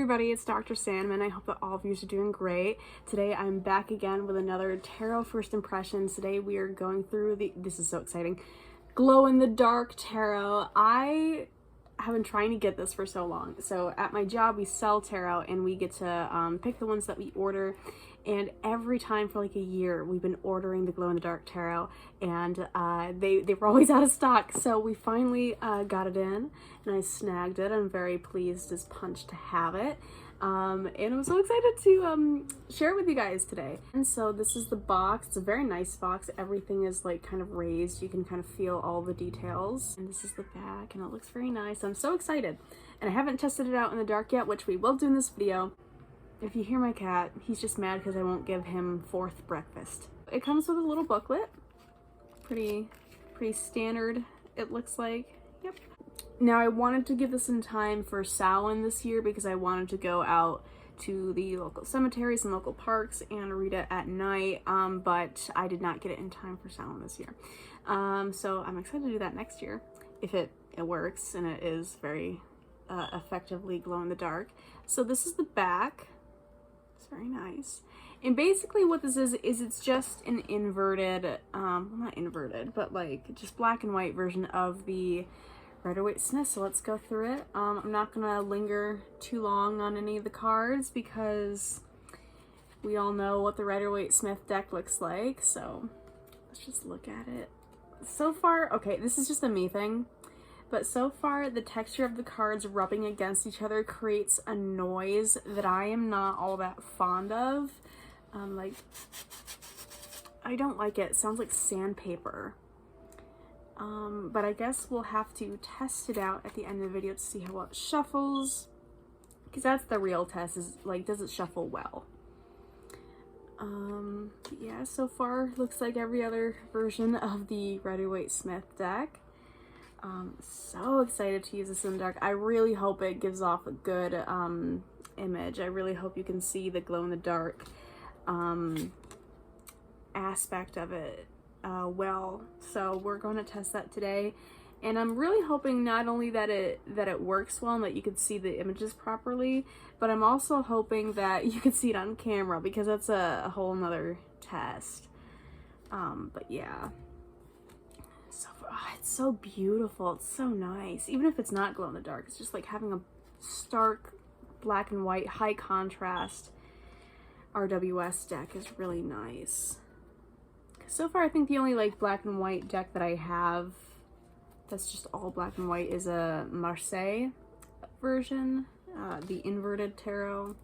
everybody, it's Dr. Sandman. I hope that all of you are doing great. Today I'm back again with another Tarot First Impressions. Today we are going through this is so exciting, Glow in the Dark Tarot. I have been trying to get this for so long. So at my job we sell tarot and we get to pick the ones that we order, and every time for like a year we've been ordering the Glow in the Dark Tarot, and they were always out of stock. So we finally got it in and I snagged it. I'm very pleased as punch to have it. And I'm so excited to share it with you guys today. And so this is the box. It's a very nice box. Everything is like kind of raised. You can kind of feel all the details. And this is the back and it looks very nice. I'm so excited. And I haven't tested it out in the dark yet, which we will do in this video. If you hear my cat, he's just mad because I won't give him fourth breakfast. It comes with a little booklet. Pretty standard, it looks like. Yep. Now I wanted to give this in time for Samhain this year because I wanted to go out to the local cemeteries and local parks and read it at night, but I did not get it in time for Samhain this year. So I'm excited to do that next year if it works and it is very effectively glow in the dark. So this is the back. It's very nice. And basically what this is it's just an inverted, well, not inverted, but like just black and white version of the Rider-Waite-Smith. So let's go through it. I'm not gonna linger too long on any of the cards because we all know what the Rider-Waite-Smith deck looks like. So let's just look at it. So far, okay, this is just a me thing, but so far the texture of the cards rubbing against each other creates a noise that I am not all that fond of. Like, I don't like it. It sounds like sandpaper. But I guess we'll have to test it out at the end of the video to see how well it shuffles, because that's the real test, is like, does it shuffle well? Yeah, so far looks like every other version of the Rider-Waite-Smith deck. So excited to use this in the dark. I really hope it gives off a good image. I really hope you can see the glow in the dark aspect of it well. So we're going to test that today, and I'm really hoping not only that it works well and that you can see the images properly, but I'm also hoping that you can see it on camera, because that's a whole nother test. But yeah, so it's so beautiful. It's so nice. Even if it's not glow in the dark, it's just like having a stark black and white high contrast RWS deck is really nice. So far I think the only like black and white deck that I have that's just all black and white is a Marseille version, the inverted tarot,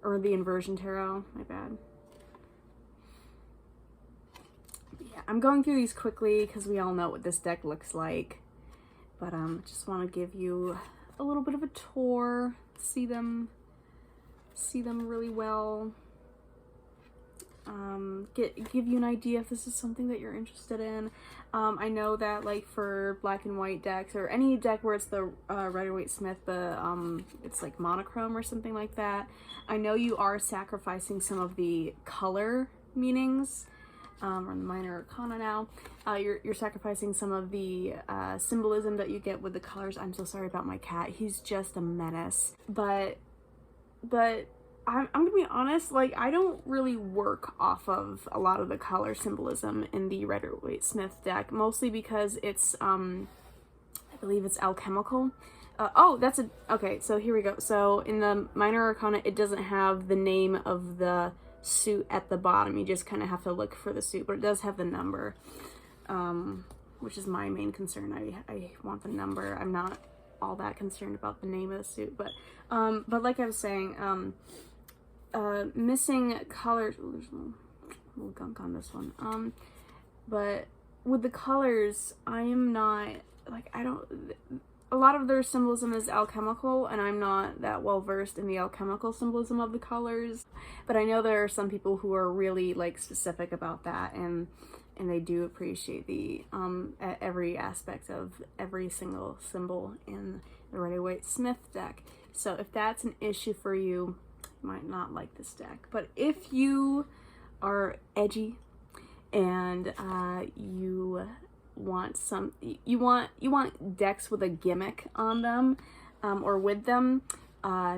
or the inversion tarot, my bad. Yeah, I'm going through these quickly because we all know what this deck looks like, but just want to give you a little bit of a tour, see them really well. Give you an idea if this is something that you're interested in. I know that like for black and white decks, or any deck where it's the Rider-Waite-Smith, it's like monochrome or something like that, I know you are sacrificing some of the color meanings, or the minor arcana now. You're sacrificing some of the symbolism that you get with the colors. I'm so sorry about my cat. He's just a menace. But I'm gonna be honest, like, I don't really work off of a lot of the color symbolism in the Rider-Waite-Smith deck, mostly because it's, I believe it's alchemical. Okay, so here we go. So in the minor arcana, it doesn't have the name of the suit at the bottom. You just kind of have to look for the suit, but it does have the number, which is my main concern. I want the number. I'm not all that concerned about the name of the suit, but like I was saying, missing colors. Ooh, there's a little gunk on this one. But with the colors, I am not, like, a lot of their symbolism is alchemical, and I'm not that well versed in the alchemical symbolism of the colors. But I know there are some people who are really like specific about that, and they do appreciate the every aspect of every single symbol in the Rider-Waite-Smith deck. So if that's an issue for you, you might not like this deck. But if you are edgy and you want decks with a gimmick on them, or with them,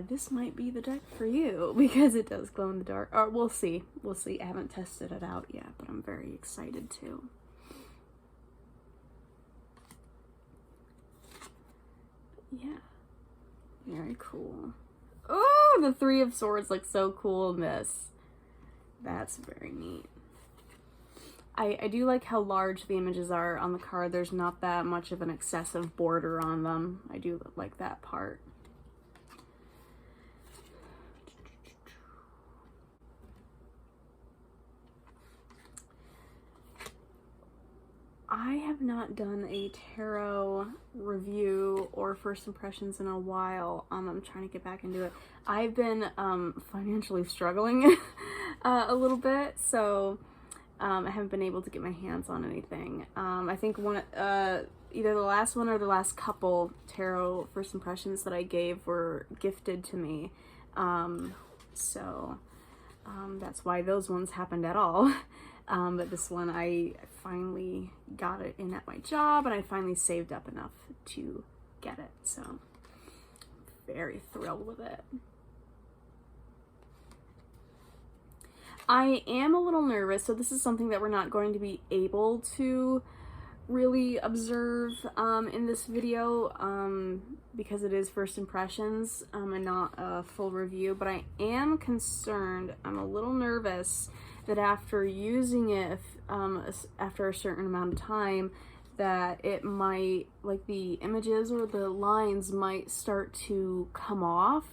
this might be the deck for you because it does glow in the dark. Or we'll see. We'll see. I haven't tested it out yet, but I'm very excited too. Yeah. Very cool. Oh, the Three of Swords looks so cool in this. That's very neat. I do like how large the images are on the card. There's not that much of an excessive border on them. I do like that part. I have not done a tarot review or first impressions in a while. I'm trying to get back into it. I've been financially struggling a little bit, so I haven't been able to get my hands on anything. I think either the last one or the last couple tarot first impressions that I gave were gifted to me, so that's why those ones happened at all. But this one, I finally got it in at my job, and I finally saved up enough to get it, so very thrilled with it. I am a little nervous, so this is something that we're not going to be able to really observe in this video because it is first impressions and not a full review, but I am concerned, I'm a little nervous that after using it after a certain amount of time that it might, like the images or the lines might start to come off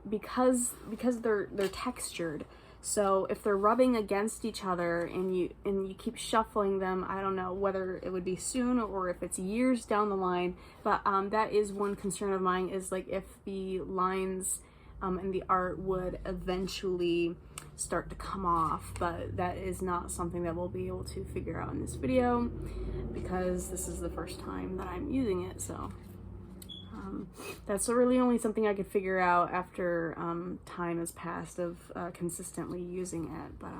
because they're textured. So if they're rubbing against each other and you keep shuffling them, I don't know whether it would be soon or if it's years down the line, but that is one concern of mine, is like if the lines and the art would eventually start to come off, but that is not something that we'll be able to figure out in this video because this is the first time that I'm using it, so that's really only something I could figure out after time has passed of consistently using it, but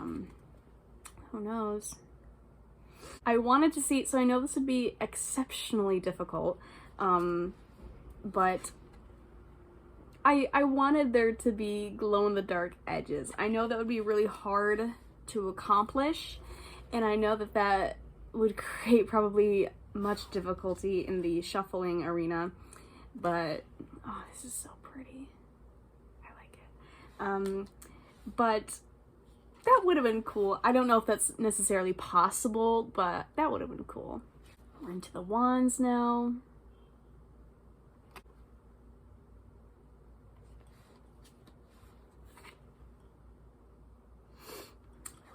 who knows. I wanted to see, so I know this would be exceptionally difficult, but I wanted there to be glow-in-the-dark edges. I know that would be really hard to accomplish, and I know that that would create probably much difficulty in the shuffling arena, but oh, this is so pretty. I like it. But that would have been cool. I don't know if that's necessarily possible, but that would have been cool. We're into the wands now.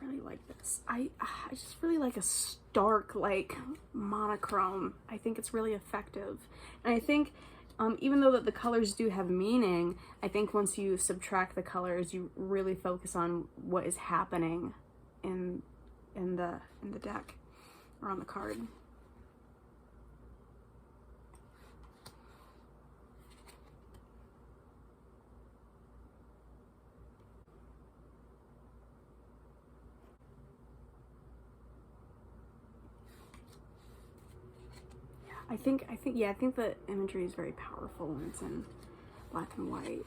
I really like this. I just really like a stark, like, monochrome. I think it's really effective. And I think even though that the colors do have meaning, I think once you subtract the colors, you really focus on what is happening in the deck or on the card. I think the imagery is very powerful when it's in black and white.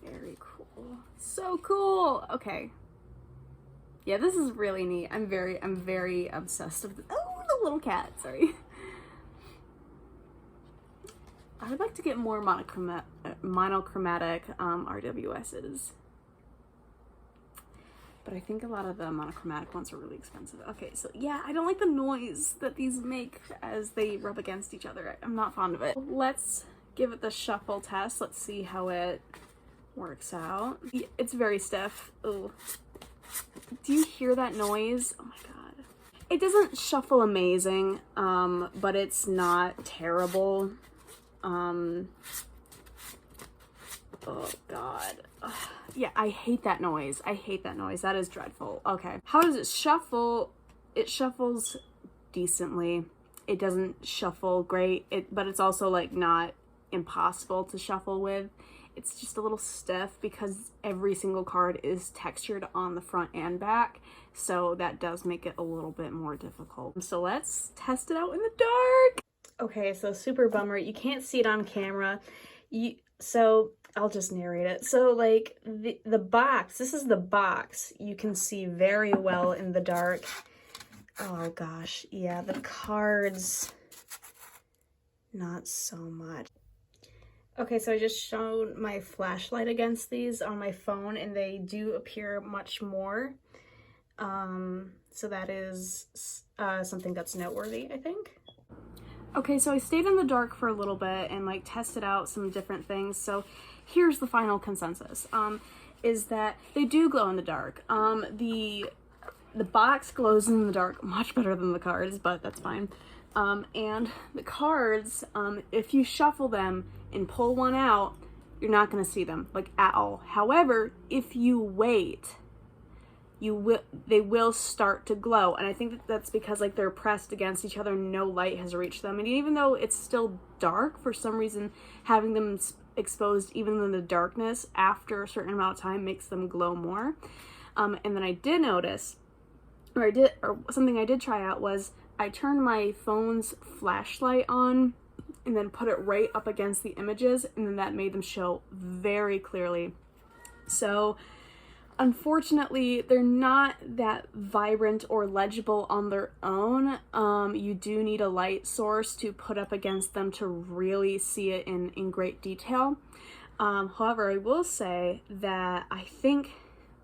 Very cool. So cool. Okay. Yeah, this is really neat. I'm very obsessed with this. Oh, the little cat. Sorry. I would like to get more monochromatic RWSs. But I think a lot of the monochromatic ones are really expensive. Okay, so yeah, I don't like the noise that these make as they rub against each other. I'm not fond of it. Let's give it the shuffle test. Let's see how it works out. It's very stiff. Ooh. Do you hear that noise? Oh my god. It doesn't shuffle amazing, but it's not terrible. Oh god. Ugh. Yeah, I hate that noise. I hate that noise. That is dreadful. Okay. How does it shuffle? It shuffles decently. It doesn't shuffle great, but it's also like not impossible to shuffle with. It's just a little stiff because every single card is textured on the front and back, so that does make it a little bit more difficult. So let's test it out in the dark. Okay, so super bummer. You can't see it on camera. So I'll just narrate it. So like the box, this is the box. You can see very well in the dark. Oh gosh, yeah, the cards, not so much. Okay, so I just showed my flashlight against these on my phone, and they do appear much more. So that is something that's noteworthy, I think. Okay, so I stayed in the dark for a little bit and like tested out some different things. So here's the final consensus, is that they do glow in the dark. The box glows in the dark much better than the cards, but that's fine. And the cards, if you shuffle them and pull one out, you're not going to see them, like, at all. However, if you wait, they will start to glow. And I think that's because, like, they're pressed against each other and no light has reached them. And even though it's still dark, for some reason, having them exposed even in the darkness after a certain amount of time makes them glow more. And then I did notice, or something I did try out was I turned my phone's flashlight on and then put it right up against the images, and then that made them show very clearly. So unfortunately, they're not that vibrant or legible on their own. You do need a light source to put up against them to really see it in great detail. However, I will say that I think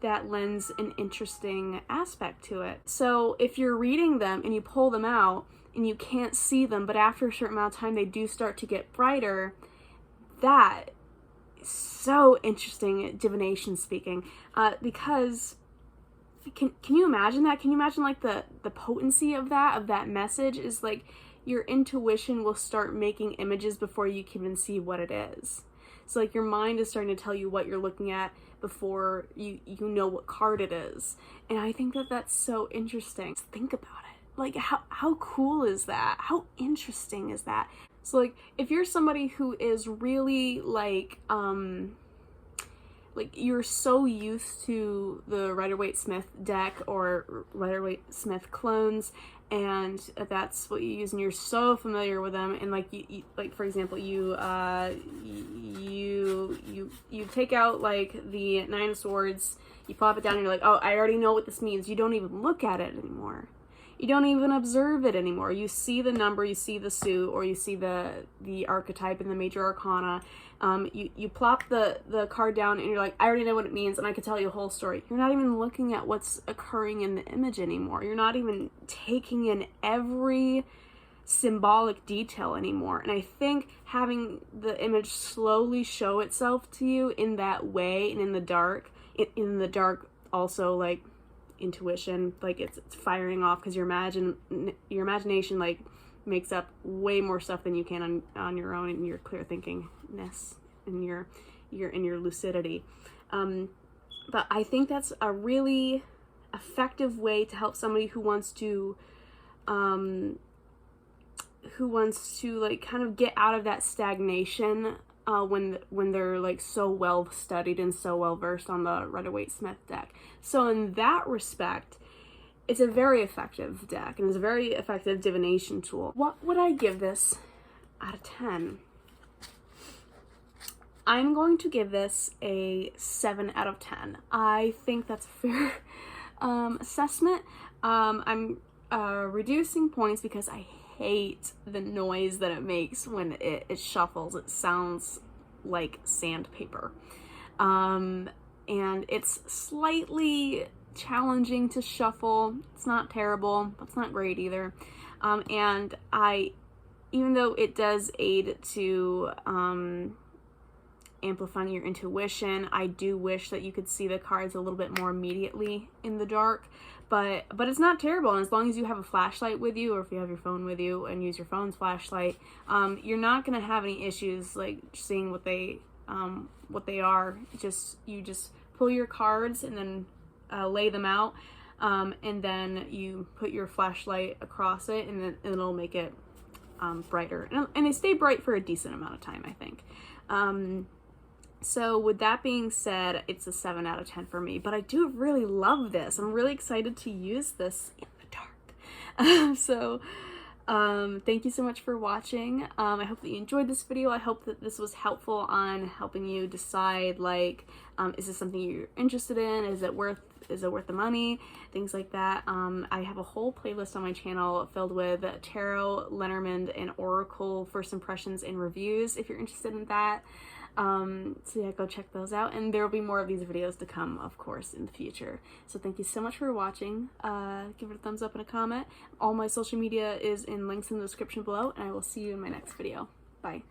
that lends an interesting aspect to it. So if you're reading them and you pull them out and you can't see them, but after a certain amount of time they do start to get brighter, that is so interesting, divination speaking, because can you imagine that? Can you imagine like the potency of that message is like your intuition will start making images before you can even see what it is. So like your mind is starting to tell you what you're looking at before you know what card it is. And I think that that's so interesting. Think about it. Like how cool is that? How interesting is that? So like if you're somebody who is really like you're so used to the Rider-Waite-Smith deck or Rider-Waite-Smith clones, and that's what you use and you're so familiar with them, and like you like for example you take out like the Nine of Swords, you plop it down and you're like, oh, I already know what this means. You don't even look at it anymore. You don't even observe it anymore. You see the number, you see the suit, or you see the archetype and the major arcana. You plop the card down and you're like, I already know what it means and I could tell you a whole story. You're not even looking at what's occurring in the image anymore. You're not even taking in every symbolic detail anymore. And I think having the image slowly show itself to you in that way and in the dark also like intuition, like it's firing off because your imagination like makes up way more stuff than you can on your own in your clear thinkingness and your lucidity. But I think that's a really effective way to help somebody who wants to like kind of get out of that stagnation when they're like so well studied and so well versed on the Rider-Waite-Smith deck. So in that respect, it's a very effective deck and it's a very effective divination tool. What would I give this out of 10? I'm going to give this a 7 out of 10. I think that's a fair assessment. I'm reducing points because I hate the noise that it makes when it shuffles. It sounds like sandpaper. And it's slightly challenging to shuffle. It's not terrible, but it's not great either. And even though it does aid to amplifying your intuition, I do wish that you could see the cards a little bit more immediately in the dark. But it's not terrible, and as long as you have a flashlight with you, or if you have your phone with you and use your phone's flashlight, you're not gonna have any issues like seeing what they are. You just pull your cards and then lay them out, and then you put your flashlight across it, and then it'll make it brighter. And they stay bright for a decent amount of time, I think. So with that being said, it's a 7 out of 10 for me, but I do really love this. I'm really excited to use this in the dark. Thank you so much for watching. I hope that you enjoyed this video. I hope that this was helpful on helping you decide, like, is this something you're interested in? Is it worth the money? Things like that. I have a whole playlist on my channel filled with tarot, Lenormand, and oracle first impressions and reviews if you're interested in that. So yeah, go check those out, and there will be more of these videos to come, of course, in the future. So thank you so much for watching. Give it a thumbs up and a comment. All my social media is in links in the description below, and I will see you in my next video. Bye.